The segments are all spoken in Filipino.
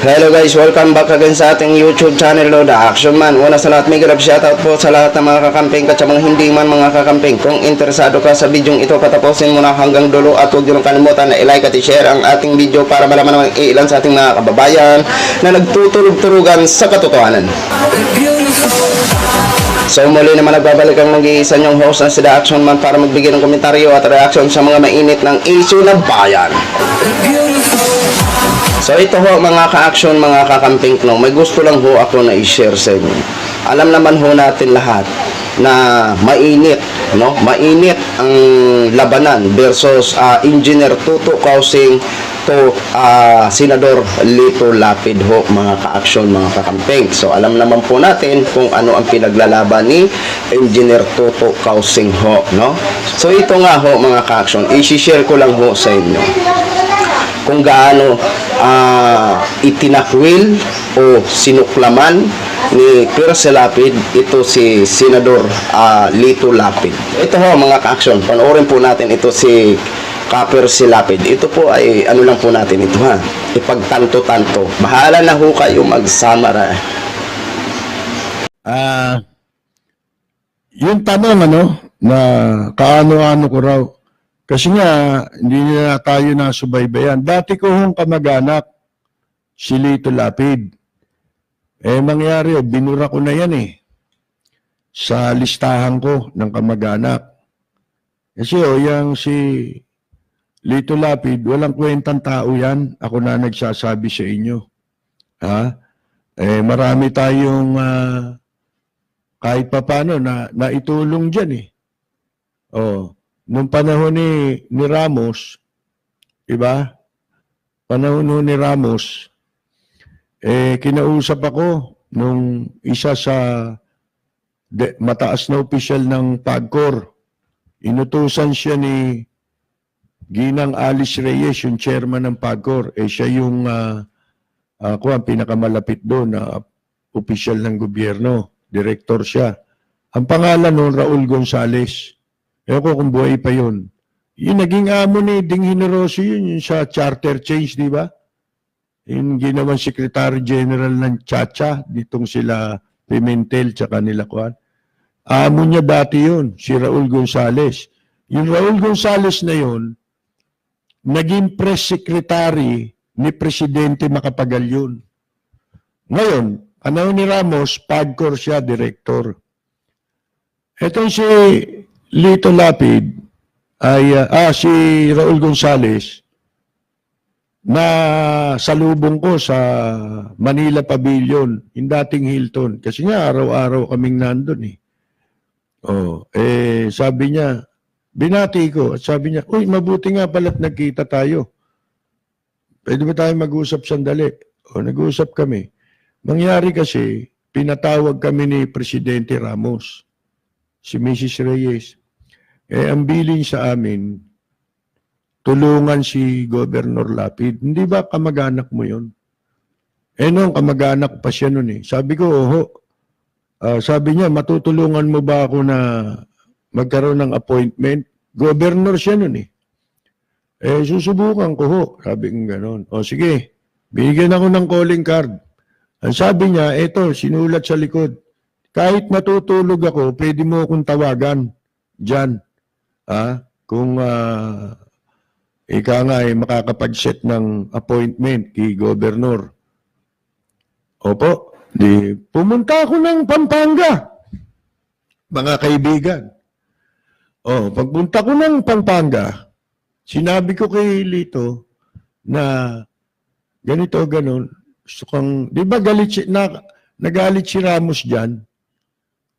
Hello guys, welcome back again sa ating YouTube channel, The Action Man. Una sa lahat, may grab shoutout po sa lahat ng mga kakamping at sa mga hindi man mga kakamping. Kung interesado ka sa video ito, patapusin mo na hanggang dulo at huwag nyo kalimutan na i-like at i-share ang ating video para malaman ng ilan sa ating mga kababayan na nagtutulog-turugan sa katotohanan. So muli naman nagbabalik ang nag-iisa nyong host na si The Action Man para magbigay ng komentaryo at reaction sa mga mainit ng issue ng bayan. So ito ho mga ka-action, mga kakamping, no, may gusto lang ho ako na i-share sa inyo. Alam naman ho natin lahat na mainit, no? Mainit ang labanan versus Engineer Tuto Kausing to Senador Lito Lapid ho, mga ka-action, mga kakamping. So alam naman po natin kung ano ang pinaglalaban ni Engineer Tuto Kausing ho, no? So ito nga ho mga ka-action, i-share ko lang ho sa inyo kung gaano itinakwil o sinuklaman ni Percy Lapid ito si Senador Lito Lapid. Ito ho mga ka-action, panoorin po natin ito si Percy Lapid. Ito po ay ano lang po natin ito ha, ipagtanto-tanto. Bahala na ho kayo mag-samara. Yung tanong na kaano-ano ko raw. Kasi nga, hindi na tayo nasubaybayan. Dati ko hong kamag-anak, si Lito Lapid. Mangyari, binura ko na yan sa listahan ko ng kamag-anak. Kasi yung si Lito Lapid, walang kwentang tao yan. Ako na nagsasabi sa inyo. Marami tayong kahit papano na itulong dyan Nung panahon ni Ramos, diba? Panahon ni Ramos, kinausap ako nung isa sa mataas na opisyal ng PAGCOR. Inutusan siya ni Ginang Alice Reyes, yung chairman ng PAGCOR. Siya yung ang pinakamalapit doon na opisyal ng gobyerno. Director siya. Ang pangalan noon, Raul Gonzales. Ewan ko kung buhay pa yun. Yung naging amo ni Ding Generoso yun, yung sa charter change, di ba? Yung ginawang Secretary General ng Chacha, ditong sila Pimentel, tsaka nila Kuan. Amo niya dati yun, si Raul Gonzales. Yung Raul Gonzales na yun, naging press secretary ni Presidente Macapagal yun. Ngayon, panahon ni Ramos, PAGCOR siya, director. Etong si Lito Lapid ay si Raul Gonzales na salubong ko sa Manila Pavilion, yung dating Hilton. Kasi nga araw-araw kaming nandun sabi niya, binati ko at sabi niya, uy, mabuti nga pala't nagkita tayo. Pwede ba tayo mag-usap sandali? Nag-usap kami. Mangyari kasi, pinatawag kami ni Presidente Ramos, si Mrs. Reyes. Ang bilin sa amin, tulungan si Governor Lapid. Hindi ba kamag-anak mo yun? Noong kamag-anak pa siya nun Sabi ko, sabi niya, matutulungan mo ba ako na magkaroon ng appointment? Governor siya nun susubukan ko Sabi ko gano'n. Sige, bigyan ako ng calling card. Ang sabi niya, eto, sinulat sa likod. Kahit matutulog ako, pwede mo akong tawagan dyan. Kung ika nga makakapag-set ng appointment kay Governor. Opo, pumunta ako ng Pampanga, mga kaibigan. Pagpunta ko ng Pampanga, sinabi ko kay Lito na ganito, ganon. Di ba nagalit si Ramos dyan?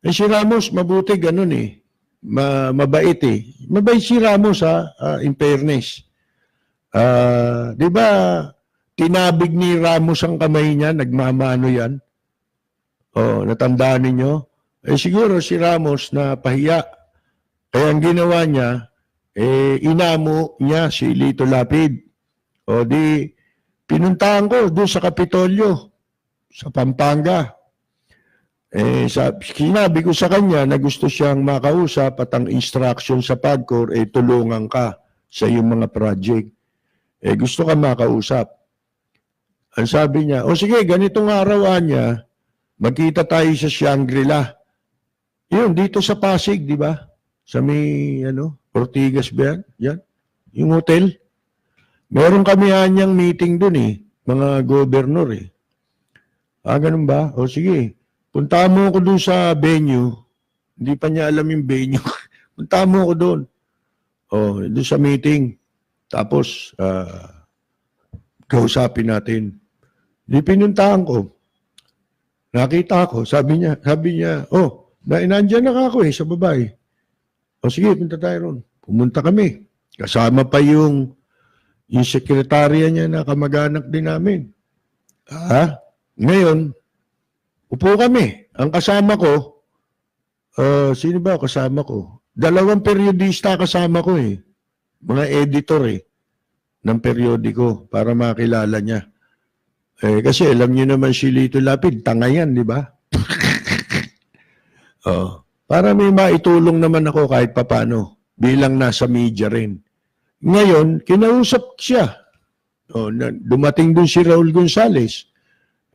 Si Ramos, mabuti ganon mabait Mabait si Ramos in fairness. Di ba tinabig ni Ramos ang kamay niya, nagmamano yan? Natandaan ninyo? Siguro si Ramos na pahiya. Kaya ang ginawa niya, inamo niya si Lito Lapid. Pinuntahan ko doon sa Kapitolyo, sa Pampanga. Sinabi ko sa kanya na gusto siyang makausap at ang instruction sa PAGCOR tulungan ka sa iyong mga project. Gusto ka makausap. Ang sabi niya, o sige, ganitong araw niya, magkita tayo sa Shangri-La. Yun, dito sa Pasig, di ba? Sa may, Ortigas ba yan? Yan. Yung hotel. Meron kami anyang meeting dun eh. Mga gobernur eh. Ganun ba? O sige, punta mo ako dun sa venue. Hindi pa niya alam yung venue. Punta mo ako dun. Dun sa meeting. Tapos, kausapin natin. Di pinuntahan ko. Nakita ko, sabi niya, nandiyan na ako sa babae. O sige, punta tayo ron. Pumunta kami. Kasama pa yung sekretarya niya na kamag-anak din namin. Ngayon, upo kami. Ang kasama ko, sino ba kasama ko? 2 periodista kasama ko eh. Mga editor ng periodiko para makilala niya. Kasi alam niyo naman si Lito Lapid, tanga yan, di ba? Para may maitulong naman ako kahit papano bilang nasa media rin. Ngayon, kinausap siya. Dumating dun si Raul Gonzales.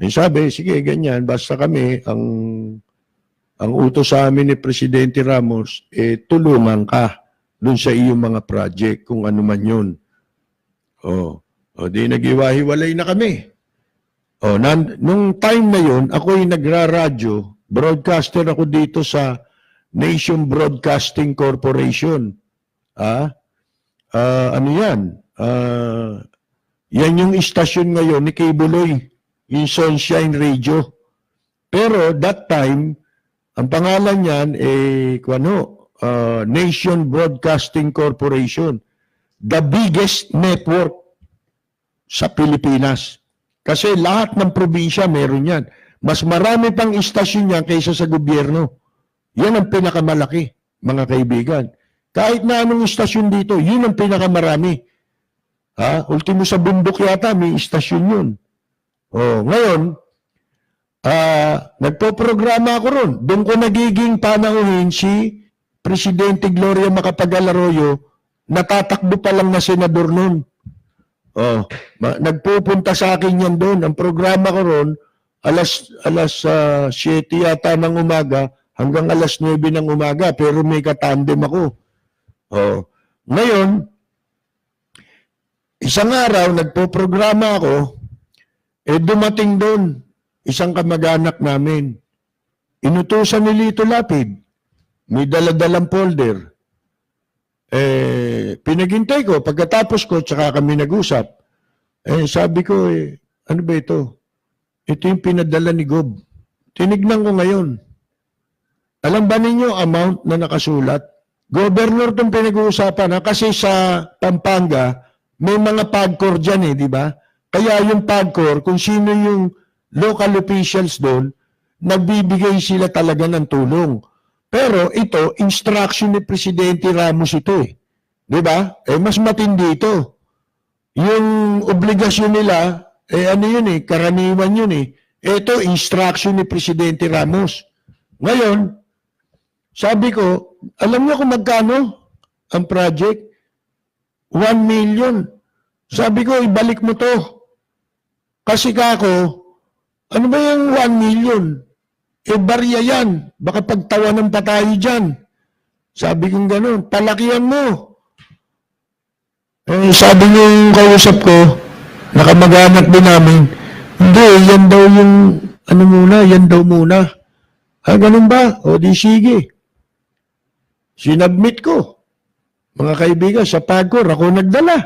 Sabi, sige, ganyan, basta kami, ang utos sa amin ni Presidente Ramos, tulungan ka dun sa iyong mga project, kung ano man yun. Di nag-iwahiwalay na kami. Nung time na yun, ako'y nagra-radyo, broadcaster ako dito sa Nation Broadcasting Corporation. Ano yan? Yan yung istasyon ngayon ni Kibuloy, yung Sunshine Radio. Pero that time, ang pangalan niyan Nation Broadcasting Corporation. The biggest network sa Pilipinas. Kasi lahat ng probinsya meron yan. Mas marami pang istasyon yan kaysa sa gobyerno. Yan ang pinakamalaki, mga kaibigan. Kahit na anong istasyon dito, yun ang pinakamarami. Ultimo sa bundok yata, may istasyon yun. Ngayon, nagpo-programa ako ron. Doon ko nagiging panauhin si Presidente Gloria Macapagal Arroyo, natatakbo pa lang na senador nun. Nagpupunta sa akin yan doon. Ang programa ko ron, alas 7 yata ng umaga hanggang alas 9 ng umaga, pero may katandem ako. Ngayon, isang araw, nagpo-programa ako, dumating doon, isang kamag-anak namin. Inutusan ni Lito Lapid. May daladalang folder. Pinaghintay ko, pagkatapos ko, tsaka kami nag-usap. Sabi ko, ano ba ito? Ito yung pinadala ni Gob. Tinignan ko ngayon. Alam ba ninyo amount na nakasulat? Governor itong pinag-uusapan kasi sa Pampanga, may mga PAGCOR dyan di ba? Kaya yung PAGCOR, kung sino yung local officials doon, nagbibigay sila talaga ng tulong. Pero ito, instruction ni Presidente Ramos ito Di ba? Mas matindi ito. Yung obligasyon nila, ano yun karaniwan yun Ito, instruction ni Presidente Ramos. Ngayon, sabi ko, alam niyo kung magkano ang project? 1 million. Sabi ko, ibalik mo to. Kasi kako, ano ba yung 1 million? Barya yan. Baka pagtawanan pa tayo dyan. Sabi kong ganun, palakihan mo. Sabi niyo yung kausap ko, nakamag-anak din namin, hindi, yan daw yung, yan daw muna. Ganun ba? O di sige. Sinabmit ko. Mga kaibigan, sa PAGCOR, ako nagdala.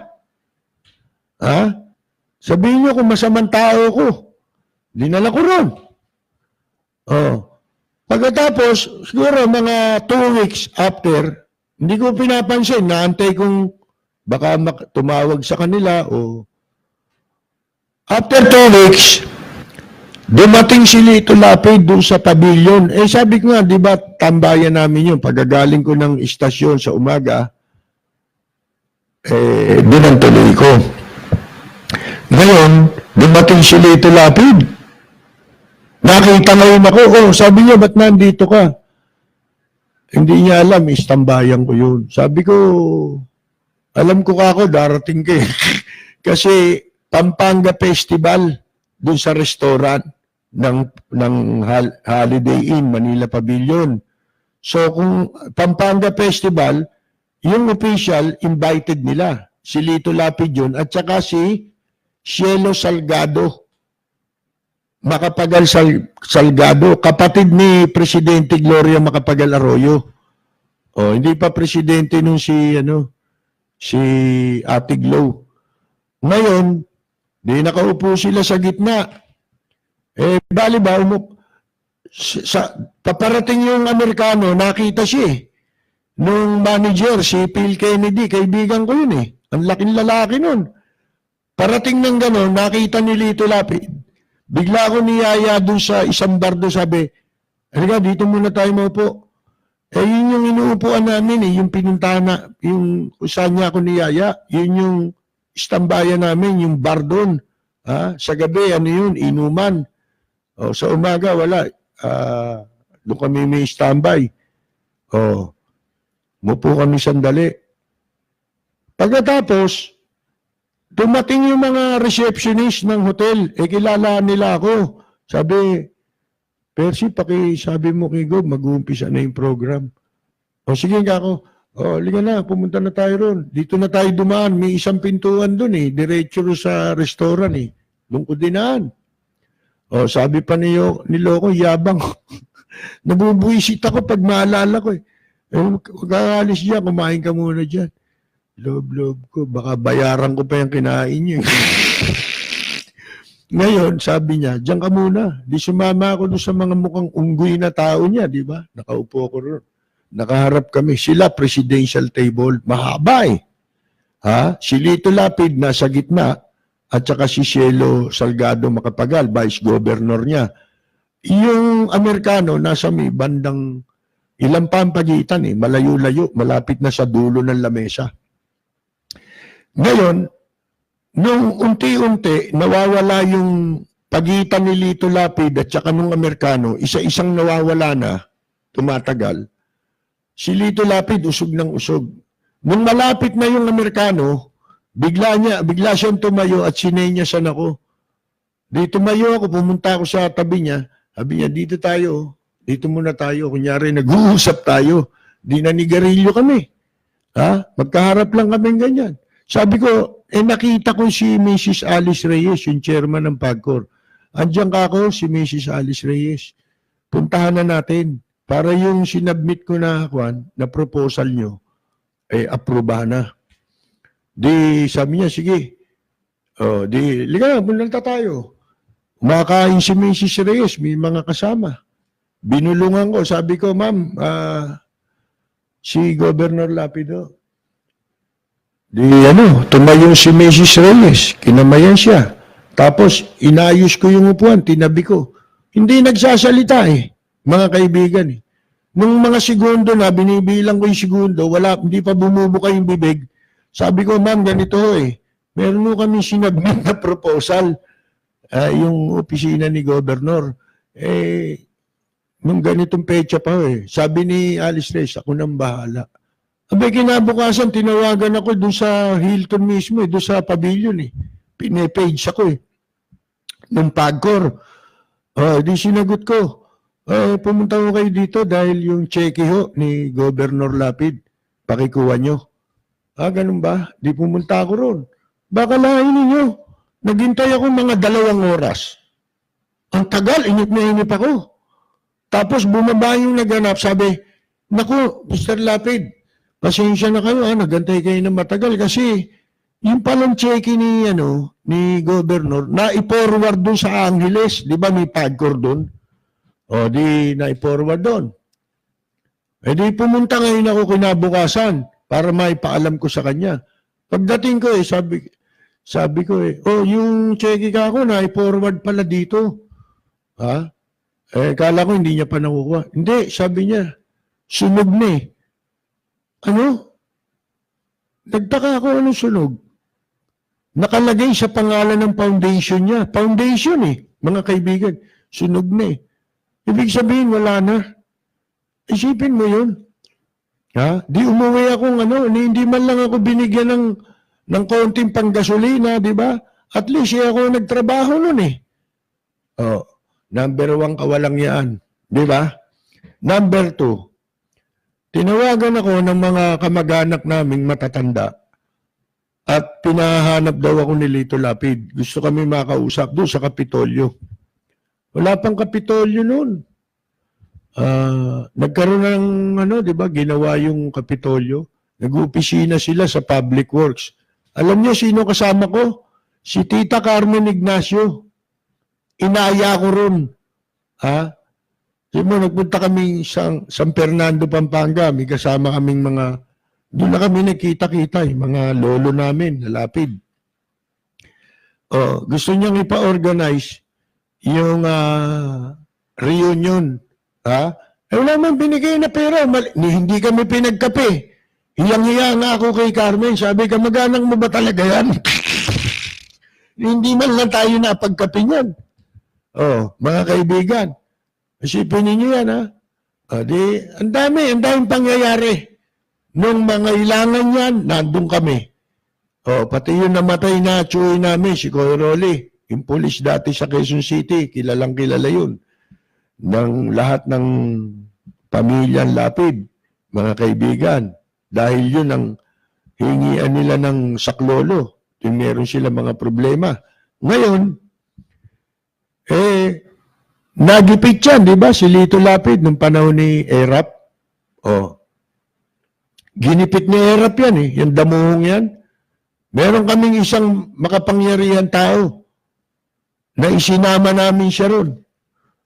Sabihin niyo kung masamang tao ko. Dinala ko ron. Pagkatapos, siguro mga 2 weeks after, hindi ko pinapansin, naantay kong baka tumawag sa kanila o after 2 weeks, dumating si Lito Lapid doon sa pavilion. Sabi ko nga, di ba, tambayan namin yun. Pagagaling ko ng istasyon sa umaga, doon ang tuloy ko. Ngayon, dumating si Lito Lapid. Nakita ngayon ako, sabi niya, ba't nandito ka? Hindi niya alam, istambayan ko yun. Sabi ko, alam ko ako, darating ka Kasi Pampanga Festival, dun sa restaurant ng Holiday Inn, Manila Pavilion. So kung Pampanga Festival, yung official invited nila. Si Lito Lapid yun at saka si Cielo Salgado. Macapagal Salgado, kapatid ni Presidente Gloria Macapagal Arroyo. Oh, hindi pa presidente nung si Ate Glo. Ngayon, di nakaupo sila sa gitna. Bali ba, paparating yung Amerikano, nakita siya nung manager, si Phil Kennedy, kaibigan ko yun Ang laking lalaki nun. Parating ng gano'n, nakita ni Lito Lapid. Bigla ako niyaya doon sa isang bar doon, sabi, halika, dito muna tayo maupo. Yun yung inuupuan namin yung pinuntahan yung saan niya ako niyaya, yun yung istambayan namin, yung bar doon. Sa gabi, yun, inuman. Sa umaga, wala. Doon kami may standby. Mupo kami sandali. Pagkatapos, dumating yung mga receptionist ng hotel. Kilala nila ako. Sabi, Percy, sabi mo kay Gob, mag-uumpisa na yung program. Sige nga ako. Liga na, pumunta na tayo ron. Dito na tayo dumaan. May isang pintuan doon Diretso sa restaurant Doon ko dinaan. Sabi pa ni Loco, yabang. Nabubuisit ako pag maalala ko Kakalis dyan, kumain ka muna dyan. Loob ko, baka bayaran ko pa yung kinain niyo. Ngayon, sabi niya, diyan ka muna. Di sumama ako doon sa mga mukhang unggoy na tao niya, di ba? Nakaupo ko ron. Nakaharap kami. Sila, presidential table. Mahaba Si Lito Lapid nasa gitna at saka si Cielo Salgado Macapagal, vice governor niya. Yung Amerikano nasa may bandang ilang pa ang pagitan malayo-layo, malapit na sa dulo ng lamesa. Ngayon, nung unti-unti nawawala yung pagitan ni Lito Lapid at saka nung Amerikano, isa-isang nawawala na, tumatagal. Si Lito Lapid usog ng usog. Nung malapit na yung Amerikano, bigla siyang tumayo at sinenyasan ako. Di tumayo ako, pumunta ako sa tabi niya. Sabi niya, dito muna tayo. Kunyari, nag-uusap tayo. Di nanigarilyo kami. Magkaharap lang kami ganyan. Sabi ko, nakita ko si Mrs. Alice Reyes, yung chairman ng PAGCOR. Andiyan ka ako, si Mrs. Alice Reyes. Puntahan na natin para yung sinabmit ko na proposal nyo, aprobahan na. Di sabi niya, sige. Liga, punta tayo. Umakain si Mrs. Reyes, may mga kasama. Binulungan ko, sabi ko, ma'am, si Governor Lapido. Tumayo si Mrs. Reyes, kinamayan siya. Tapos, inayos ko yung upuan, tinabi ko. Hindi nagsasalita mga kaibigan Nung mga segundo na, binibilang ko yung segundo, hindi pa bumubuka yung bibig. Sabi ko, ma'am, ganito meron mo kami sinabmit na proposal, yung opisina ni Governor. Nung ganitong pecha pa sabi ni Alice Reyes, ako nang bahala. Abay, kinabukasan, tinawagan ako doon sa Hilton mismo, doon sa pavilion Pinepage ako nung PAGCOR. Di sinagot ko. Pumunta ko kayo dito dahil yung cheque ni Governor Lapid, pakikuha nyo. Ganun ba? Di pumunta ako ron. Baka lain ninyo. Naghintay ako mga 2 oras. Ang tagal, inip na inip ako. Tapos bumaba yung naganap, sabi, naku, Mr. Lapid, pasensya na kayo, nagantay kayo ng matagal kasi yung palang cheque ni Governor, na-forward doon sa Angeles, di ba may PAGCOR doon? Di na-forward doon. Di pumunta ngayon ako kinabukasan para maipaalam ko sa kanya. Pagdating ko sabi ko yung cheque ka ako na-forward pala dito. Kala ko hindi niya pa nakukuha. Hindi, sabi niya, sunog na Nagtaka ako anong sunog. Nakalagay sa pangalan ng foundation niya. Foundation mga kaibigan. Sunog na Ibig sabihin, wala na. Isipin mo yun. Di umuwi akong hindi man lang ako binigyan ng konting panggasolina, di ba? At least ako nagtrabaho nun Oh, number 1 kawalang yan. Di ba? Number 2, tinawagan ako ng mga kamag-anak naming matatanda at pinahanap daw ako ni Lito Lapid. Gusto kami makausap doon sa Kapitolyo. Wala pang Kapitolyo noon. Nagkaroon ng di ba, ginawa yung Kapitolyo. Nag-uopisina sila sa Public Works. Alam niyo sino kasama ko? Si Tita Carmen Ignacio. Inaya ko ron. Nagpunta kami sa San Fernando, Pampanga. May kasama kaming doon na kami nakita-kita, mga lolo namin, nalapid. Gusto niyang ipa-organize yung reunion. Wala man binigay na pera. Hindi kami pinagkape. Hiyang-hiya nga ako kay Carmen. Sabi, kamag-anak mo ba talaga yan? Hindi man lang tayo napagkape niyan. Mga kaibigan. Isipin ninyo yan, ang daming pangyayari. Nung mga ilangan yan, nandun kami. Pati yung namatay na tsuy namin, si Coy Rolly, yung pulis dati sa Quezon City, kilalang kilala yun. Ng lahat ng pamilyang Lapid, mga kaibigan. Dahil yun ang hingian nila ng saklolo. Yung meron sila mga problema. Ngayon, nagipit yan, di ba? Si Lito Lapid nung panahon ni Erap. Ginipit ni Erap yan yung damuhong yan. Meron kaming isang makapangyarihan tao na isinama namin siya ron.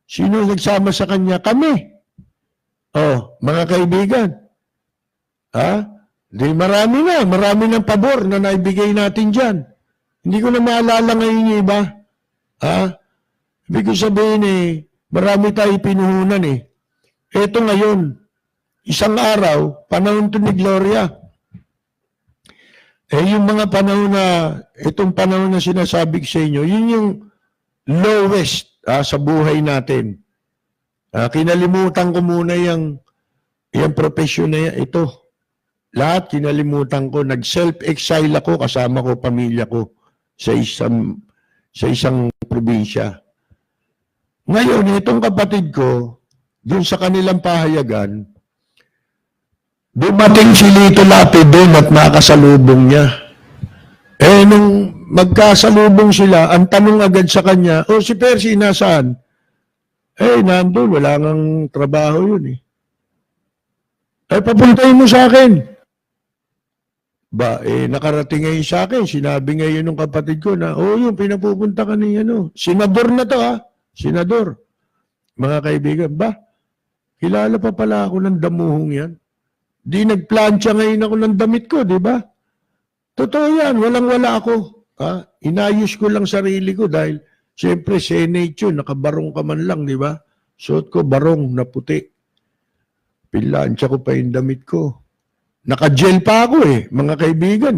Sino nagsama sa kanya? Kami. Mga kaibigan. Di marami ng pabor na naibigay natin dyan. Hindi ko na maalala ngayon yung iba. Ibig ko sabihin marami tayo pinuhunan Ito ngayon, isang araw, panahon to ni Gloria. Yung mga panahon itong panahon na sinasabi ko sa inyo, yun yung lowest sa buhay natin. Kinalimutan ko muna yung profesyon na ito. Lahat kinalimutan ko. Nag-self-exile ako, kasama ko, pamilya ko sa isang probinsya. Ngayon, itong kapatid ko, doon sa kanilang pahayagan, dumating si Lito Lapid doon at nakasalubong niya. Nung magkasalubong sila, ang tanong agad sa kanya, si Percy, nasaan? Nandun, wala ngang trabaho yun papuntahin mo sa akin. Nakarating ngayon sa akin, sinabi ngayon ng kapatid ko na, yung pinapupunta ka ni senador na to senador. Mga kaibigan, kilala pa pala ako ng damuhong yan. Di nagplansya ngayon ako ng damit ko, di ba? Totoo yan, walang-wala ako. Inayos ko lang sarili ko dahil, siyempre, Senate yun, nakabarong ka man lang, di ba? Suot ko barong na puti. Pilansya ko pa yung damit ko. Naka-gel pa ako mga kaibigan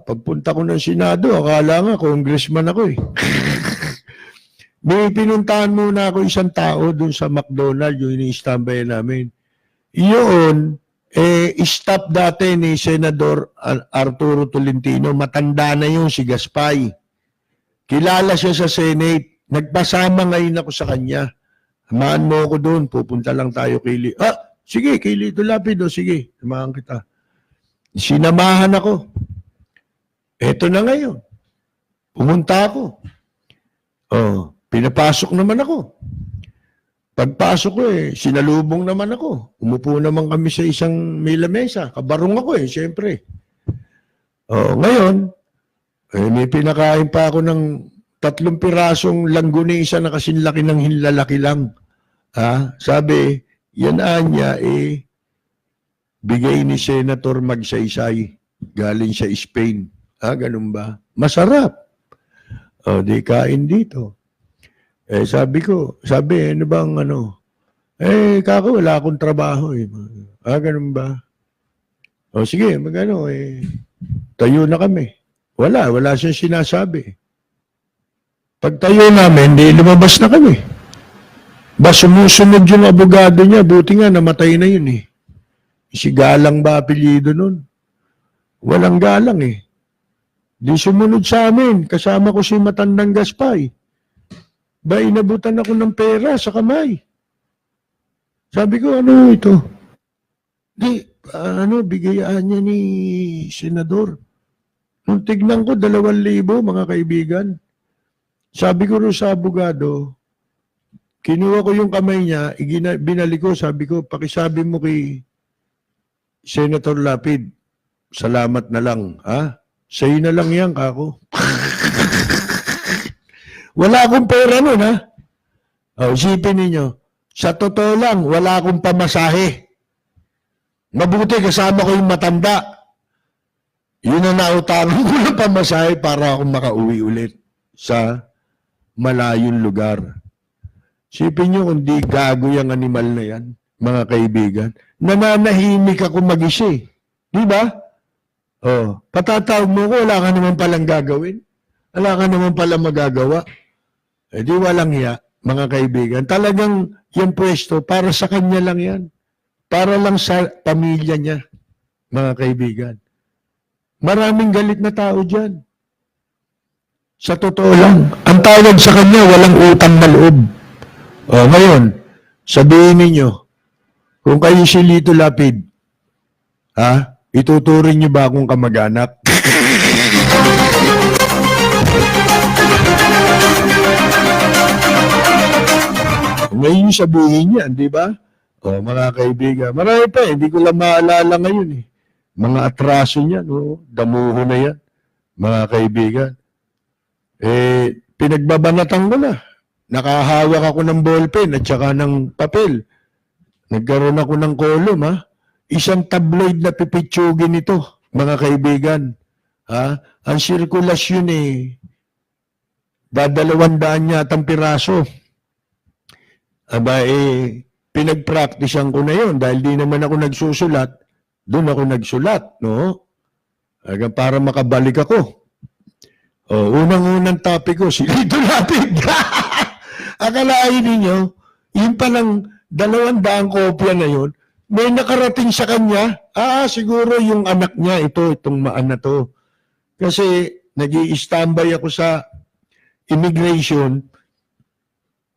pagpunta ko ng Senado, akala nga, congressman ako May pinuntahan muna ako isang tao dun sa McDonald's, yung ini-standby namin. Yun, staff dati ni Senador Arturo Tolentino, matanda na yun si Gaspay. Kilala siya sa Senate. Nagpasama ngayon ako sa kanya. Samahan mo ako doon, pupunta lang tayo kay sige, kay Lito Lapid, sige, samahan kita. Sinamahan ako. Eto na ngayon. Pumunta ako. Pinapasok naman ako. Pagpasok ko sinalubong naman ako. Umupo naman kami sa isang may lamesa. Kabarong ako siyempre. Ngayon, may pinakain pa ako ng 3 pirasong langgunisa na kasinlaki ng hinlalaki lang. Sabi, yan niya bigay ni Senator Magsaysay. Galing sa Spain. Ganun ba? Masarap. Di kain dito. Sabi, ano bang kako, wala akong trabaho ganun ba? Sige, tayo na kami. Wala siyang sinasabi. Pag tayo namin, lumabas na kami. Sumusunod yung abogado niya, buti nga namatay na yun Si Galang ba apelyido nun? Walang Galang Di sumunod sa amin, kasama ko si Matandang Gaspay. Ba, inabutan ako ng pera sa kamay. Sabi ko, ano ito? Di, bigayaan niya ni Senador. Nung tignan ko, 2,000, mga kaibigan. Sabi ko rin sa abogado, kinuha ko yung kamay niya, binalik ko, sabi ko, pakisabi mo kay Senator Lapid, salamat na lang, ha? Sa'yo na lang yan, kako. Wala akong pera nun, ha? O, isipin ninyo, sa totoo lang, wala akong pamasahe. Mabuti kasama ko yung matanda. Yun ang nautangan ko ng pamasahe para akong makauwi ulit sa malayong lugar. Isipin nyo kung di gago yung animal na yan, mga kaibigan. Nananahimik ako mag-isa eh. Di ba? Oh, patatawag mo ko, wala ka naman palang gagawin. Wala ka naman palang magagawa. Eh di walang hiya, mga kaibigan. Talagang yung pwesto, para sa kanya lang yan. Para lang sa pamilya niya, mga kaibigan. Maraming galit na tao dyan. Sa totoo lang, ang tawag sa kanya, walang utang na loob. O, ngayon, sabihin ninyo, kung kayo si Lito Lapid, ha? Ituturing niyo ba akong kamag-anak? Ngayon yung sabihin niya, di ba? O, mga kaibigan, marami pa hindi ko lang maalala ngayon eh. Mga atraso niya, no? Damuho na yan, mga kaibigan. Eh, pinagbabanatan ko na. Nakahawak ako ng ballpen at saka ng papel. Nagkaroon ako ng kolom, ha? Isang tabloid na pipitsugin ito, mga kaibigan. Ha? Ang sirkulasyon eh, 200 yatang piraso. Aba eh, pinag-practicean ko na yon dahil di naman ako nagsusulat, doon ako nagsulat, no? Hanggang para makabalik ako. O, unang-unang topic ko, si Lito Lapid. Akalain ninyo, yung palang 200 kopya na yon, may nakarating sa kanya, siguro yung anak niya, itong maan na to. Kasi nag-i-standby ako sa immigration,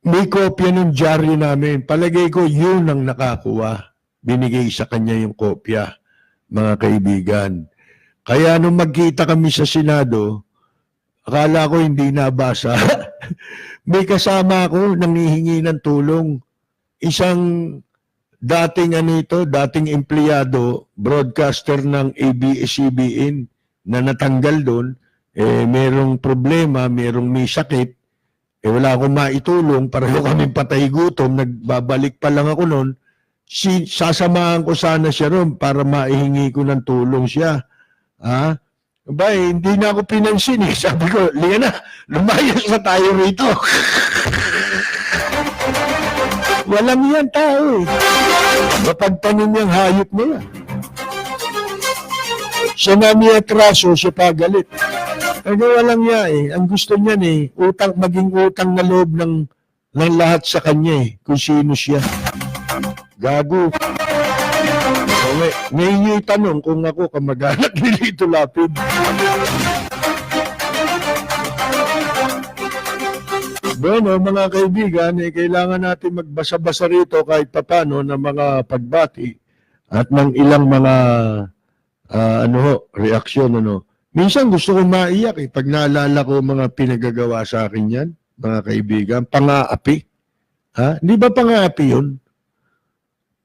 may kopya ng dyaryo namin. Palagay ko, yun ang nakakuha. Binigay sa kanya yung kopya, mga kaibigan. Kaya nung magkita kami sa Senado, akala ko hindi nabasa. May kasama ako nanghihingi ng tulong. Isang dating dating empleyado, broadcaster ng ABS-CBN na natanggal doon, merong problema, merong may sakit, wala akong maitulong, pareho kami patay gutom, nagbabalik pa lang ako noon, sasamahan ko sana siya ron para maihingi ko ng tulong siya. Ha? Hindi na ako pinansin eh. Sabi ko, Liana, lumayas na tayo rito. Walang yan tao eh. Mapagtanim yung hayop na yan. Siya na niya atraso, siya pagalit. Walang niya eh. Ang gusto niyan eh, maging utang na loob ng lahat sa kanya eh, kung sino siya. Gago. So, ngayon yung tanong kung ako kamag-anak ni Lito Lapid. Bueno, mga kaibigan, kailangan natin magbasa-basa rito kahit papano ng mga pagbati at ng ilang mga reaksyon. Minsan gusto ko maiyak eh, pag naalala ko mga pinagagawa sa akin yan, mga kaibigan, pang-aapi. Ha? Hindi ba pang-aapi yun?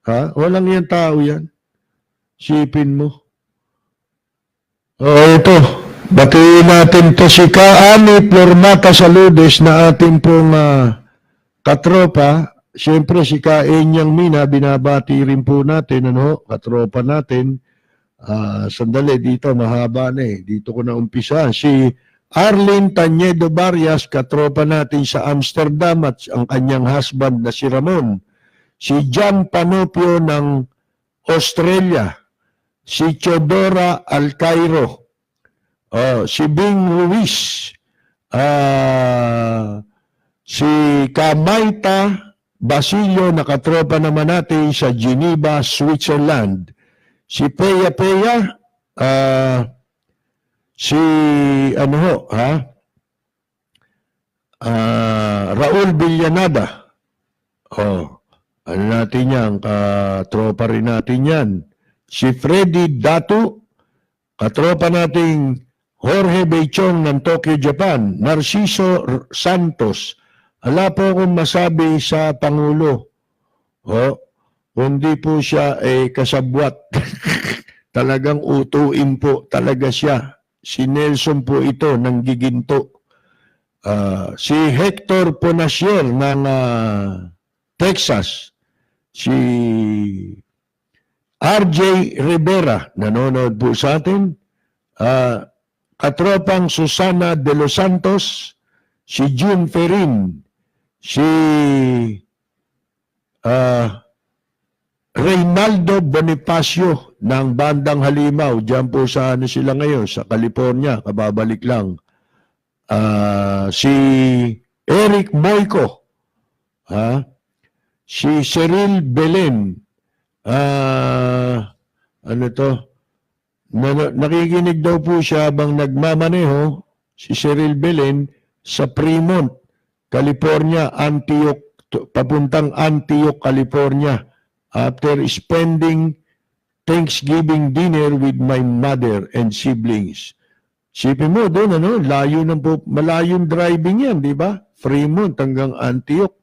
Ha? Walang yan tao yan. Sipin mo. Ito. Batiin natin to si Kaani Flormata Saludes na ating pong katropa. Siyempre si Kaenyang Mina, binabati rin po natin, katropa natin. Sandali, dito mahaba na eh. Dito ko na umpisa. Si Arlene Tañedo Barrias, katropa natin sa Amsterdam at ang kanyang husband na si Ramon. Si John Panopio ng Australia. Si Chodora Alcairo. Si Bing Ruiz. Si Kamaita Basilio, nakatropa naman natin sa Geneva, Switzerland. Si Peya Peya, Raul Villanada. Oh, ano natin yan, katropa rin natin yan. Si Freddy Datu, katropa nating Jorge Beichong ng Tokyo, Japan. Narciso Santos. Wala po akong masabi sa Pangulo. Oh, kundi po siya kasabwat. Talagang utuin po talaga siya. Si Nelson po ito ng Giginto. Si Hector Ponasier ng Texas. Si RJ Rivera, nanonood po sa atin. Katropang Susana de los Santos. Si June Ferrin. Si Reynaldo Bonifacio ng Bandang Halimaw. Diyan po sa sila ngayon, sa California. Kababalik lang. Si Eric Moico. Si Cyril Belen. Ano to? Nakikinig daw po siya habang nagmamaneho, si Cyril Belen, sa Fremont, California, papuntang Antioch, California, after spending Thanksgiving dinner with my mother and siblings. Sipin mo doon, malayong driving yan, di ba? Fremont hanggang Antioch.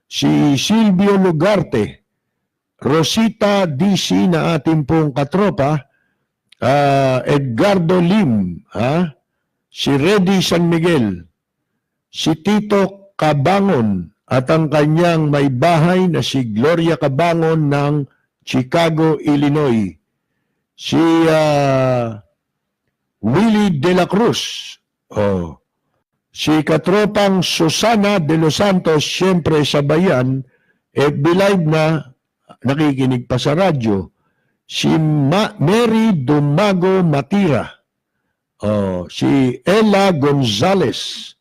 Si Silvio Lugarte, Rosita DC na ating pong katropa, Edgardo Lim, si Reddy San Miguel, si Tito Cabangon, at ang kanyang may bahay na si Gloria Cabangon ng Chicago, Illinois. Si Willie de la Cruz. Si katropang Susana de los Santos, siyempre sa bayan, FB Live na, nakikinig pa sa radyo. Si Mary Dumago Matira. Si Ella Gonzalez.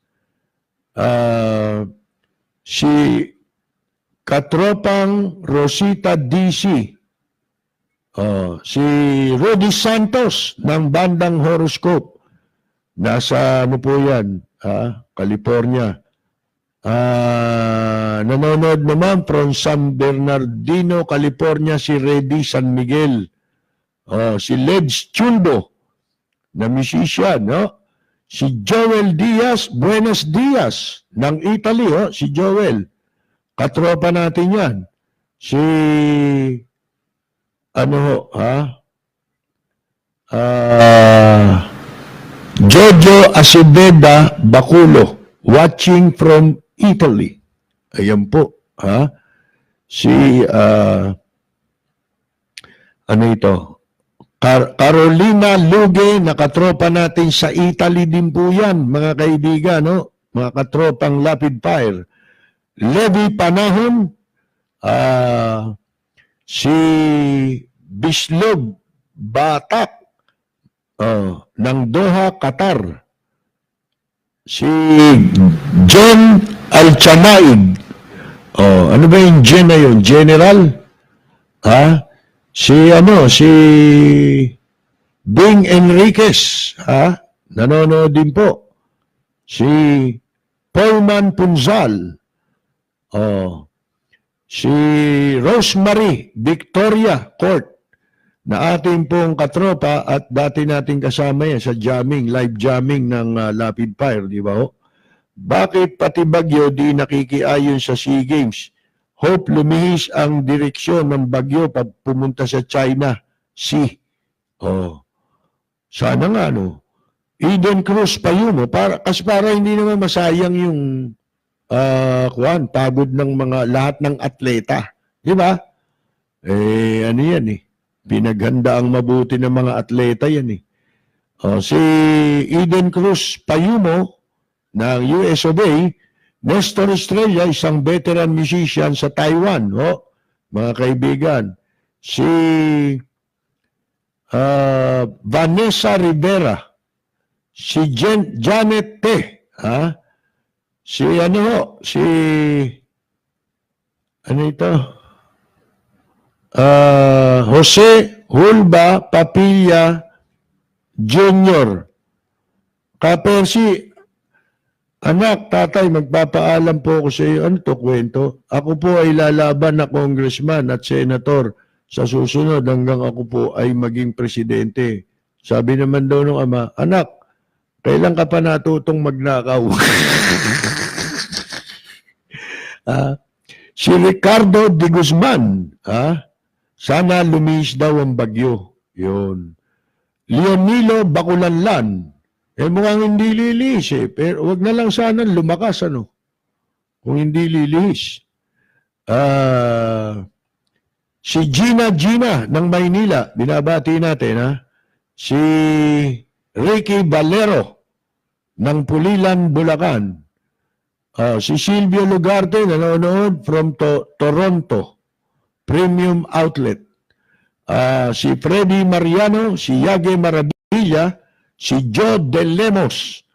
Si katropang Rosita DC. Si Rudy Santos ng Bandang Horoscope. Nasa po yan, California. Nanonood naman from San Bernardino, California, si Reddy San Miguel. Si Leds Chulbo na musician, no? Si Joel Diaz, Buenos Dias, ng Italy, si Joel. Katropa natin yan. Si, Jojo Aceveda Baculo, watching from Italy. Ayan po, Si, Carolina Luge, nakatropa natin sa Italy din po yan, mga kaibigan, no? Mga katropang Lapid Fire. Levi Panahon, si Bislog Batak, ng Doha, Qatar. Si John Alchanaig. Ano ba yung Gen na yun? General? Si Bing Enriquez, nanonood din po. Si Paulman Punzal. Si Rosemary Victoria Court, na ating pong katropa at dati nating kasama yan sa jamming, live jamming ng Lapid Fire, di ba ho? Bakit pati Bagyo di nakikiayon sa SEA Games? Hope lumihis ang direksyon ng Bagyo pag pumunta sa China Sea. Sana nga, no? Eden Cruz pa yun, kasi para hindi naman masayang yung pagod ng lahat ng atleta. Di ba? Ano yan Pinaghanda ang mabuti ng mga atleta yan si Eden Cruz Payumo ng US of A, Nestor Estrella, isang veteran musician sa Taiwan, mga kaibigan. Si Vanessa Rivera, si Janet T, Jose Hulba Papilla Jr. Kapersi, Anak, tatay, magpapaalam po ako sa iyo. Ano to kwento? Ako po ay lalaban na congressman at senator sa susunod hanggang ako po ay maging presidente. Sabi naman daw ng ama, anak, kailan ka pa natutong magnakaw? Si Ricardo de Guzman, sana lumis daw ang bagyo. Yun. Leonilo Baculanlan, mukhang hindi lilis pero wag na lang sana lumakas kung hindi lilis. Si Gina ng Maynila, binabati natin Si Ricky Valero ng Pulilan, Bulacan. Si Silvio Lugarte, nanonood from Toronto, Premium Outlet. Si Freddy Mariano, si Yage Maravilla, si Joe De Lemos,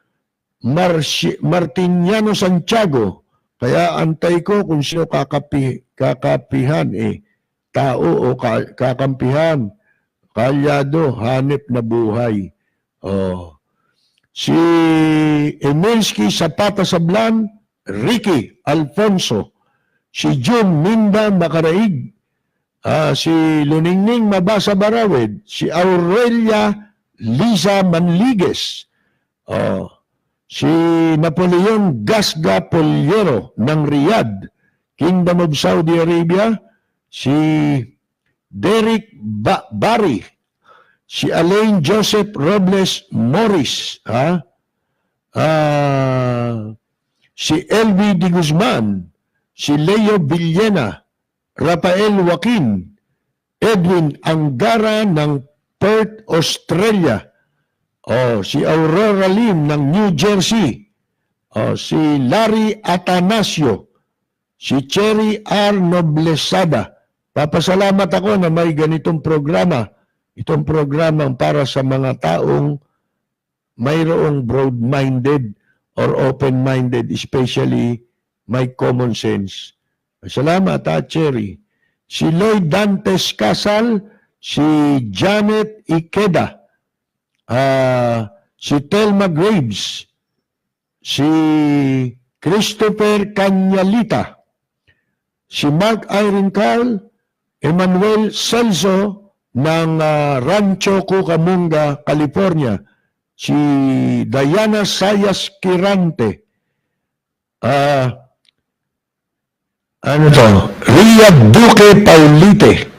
Martiniano Santiago. Kaya antay ko kung sino kakapihan tao o kakampihan. Kalyado, hanip na buhay. Si Emilski Zapata Sablan, Ricky Alfonso, si June Minda Macaraig, si Luningning Mabasa Barawid, si Aurelia Lisa Manligues, si Napoleon Gasga Pollero ng Riyadh, Kingdom of Saudi Arabia, si Derek Barry, si Alain Joseph Robles Morris, si LV de Guzman, si Leo Villena, Rafael Joaquin, Edwin Angara ng Perth, Australia, si Aurora Lim ng New Jersey, si Larry Atanasio, si Cherry R. Noblesada. Papasalamat ako na may ganitong programa. Itong programang para sa mga taong mayroong broad-minded or open-minded, especially may common sense. Salamat, Cherry. Si Lloyd Dantes Casal, si Janet Ikeda, si Telma Graves, si Christopher Canyalita, si Mark Irene Carl, Emmanuel Celso ng Rancho Cucamonga, California, si Diana Sayas Kirante, Ria Duque Paulite,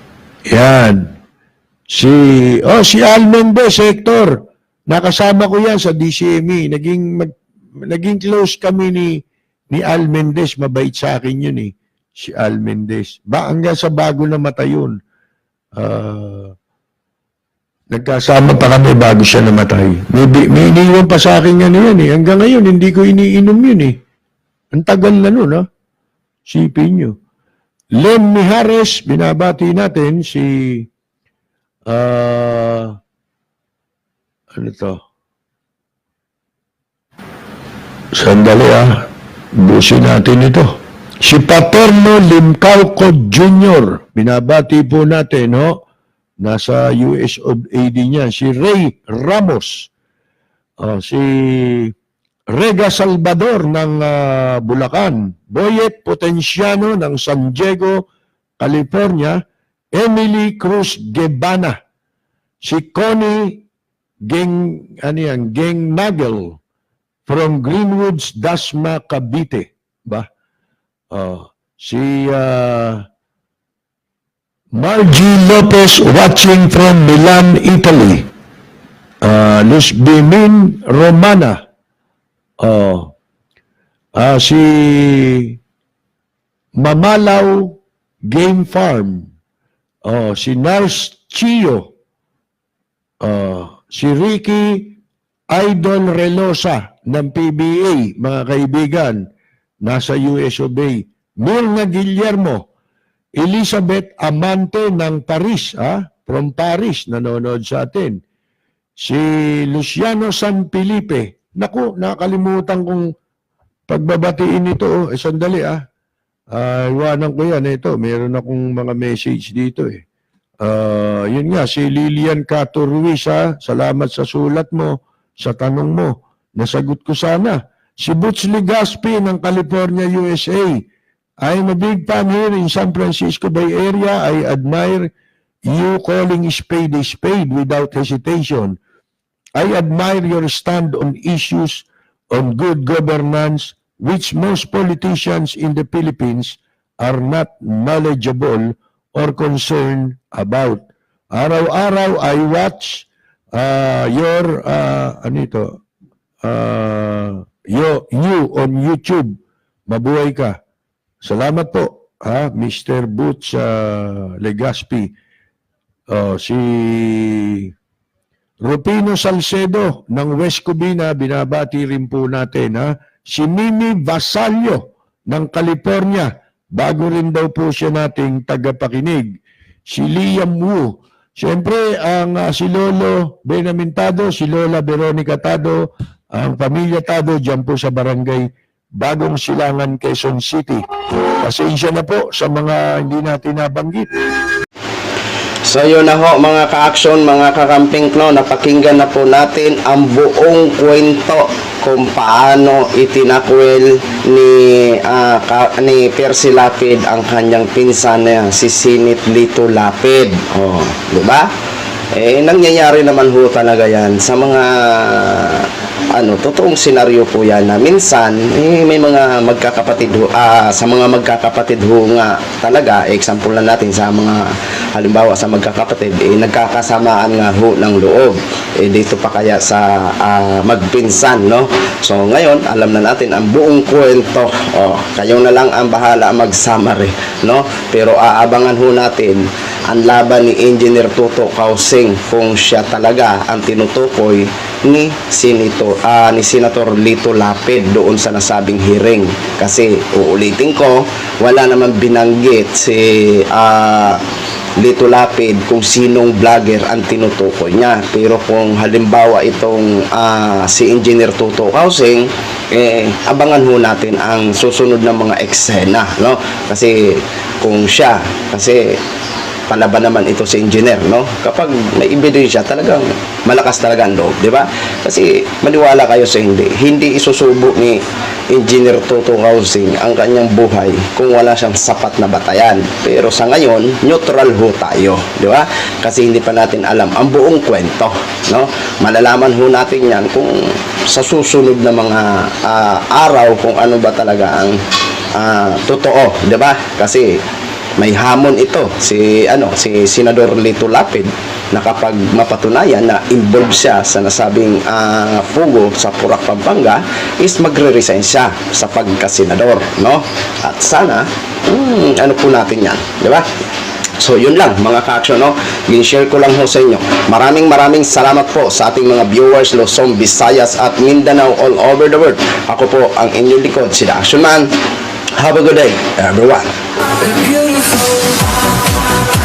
yan, si Al Mendez Hector, nakasama ko yan sa DCME, naging close kami ni Al Mendez, mabait sa akin yun si Al Mendez. Hanggang sa bago na mata yun. Nagkasama pa kami bago siya namatay. May iniwan pa sa akin yan Hanggang ngayon, hindi ko iniinom yun Ang tagal na nun, Sipin nyo. Lem Mijares, binabati natin si Sandali busin natin ito. Si Paterno Limcauco Jr., binabati po natin, nasa US of A niya. Si Ray Ramos, si Rega Salvador ng Bulacan, Boyet Potenciano ng San Diego, California, Emily Cruz Gebana, si Connie Geng Nagel from Greenwoods, Dasma, Cavite, si Margie Lopez watching from Milan, Italy, Luz Bimin Romana, si Mamalaw Game Farm, si Nars Chio, si Ricky Idol Relosa ng PBA, mga kaibigan, nasa US of A. Mirna Guillermo, Elizabeth Amante ng Paris, from Paris, nanonood sa atin. Si Luciano San Felipe, naku, nakalimutan kong pagbabatiin ito. Sandali iwanan ko yan. Ito, meron akong mga message dito Yun nga, si Lilian Cato Ruiz, salamat sa sulat mo, sa tanong mo. Nasagot ko sana. Si Butch Legaspi ng California, USA. I'm a big fan here in San Francisco Bay Area. I admire you calling spade a spade without hesitation. I admire your stand on issues on good governance, which most politicians in the Philippines are not knowledgeable or concerned about. Araw-araw, I watch your, you on YouTube. Mabuhay ka. Salamat po, Mr. Butch Legaspi. Si Rufino Salcedo ng West Covina, binabati rin po natin. Si Mimi Vasallo ng California, bago rin daw po siya nating tagapakinig. Si Liam Wu. Siyempre, si Lolo Benamin Tado, si Lola Veronica Tado, ang pamilya Tado dyan po sa barangay Bagong Silangan, Quezon City. Pasensya na po sa mga hindi natin nabanggit. So yun na ho mga ka-action, mga kakamping no, napakinggan na po natin ang buong kwento kung paano itinakwil ni Percy Lapid ang kanyang pinsan na si Sinit Lito Lapid. Oh, di ba? Nangyayari naman ho talaga yan sa mga totoong senaryo po yan na minsan may mga magkakapatid ho, sa mga magkakapatid ho nga talaga, example na natin sa mga halimbawa sa magkakapatid, nagkakasamaan nga ho ng loob. Dito pa kaya sa magpinsan, no? So ngayon, alam na natin ang buong kwento. Kayo na lang ang bahala mag-summary, no? Pero aabangan ho natin ang laban ni Engineer Toto Kausing kung siya talaga ang tinutukoy ni Senator Lito Lapid doon sa nasabing hearing. Kasi uulitin ko, wala naman binanggit si Lito Lapid kung sinong vlogger ang tinutukoy niya. Pero kung halimbawa itong si Engineer Toto Kausing, abangan ho natin ang susunod na mga eksena, no? Kasi kung siya, kasi palaban naman ito si engineer, no? Kapag may ebidensya, talagang malakas talaga ang loob, di ba? Kasi maniwala kayo sa hindi isusubo ni Engineer Toto Kausing ang kanyang buhay kung wala siyang sapat na batayan. Pero sa ngayon, neutral ho tayo, di ba? Kasi hindi pa natin alam ang buong kwento, no? Malalaman ho natin yan kung sa susunod na mga araw kung ano ba talaga ang totoo, di ba? Kasi may hamon ito si Senador Lito Lapid na kapag mapatunayan na involved siya sa nasabing pugo sa Porac, Pampanga, is magre-resign siya sa pagkasenador, no? At sana ano po natin yan, di ba? So yun lang mga ka-action, no? Gin-share ko lang ho sa inyo. Maraming salamat po sa ating mga viewers Luzon, Visayas at Mindanao all over the world. Ako po ang inyong likod, si The Action Man. Have a good day, everyone. Beautiful.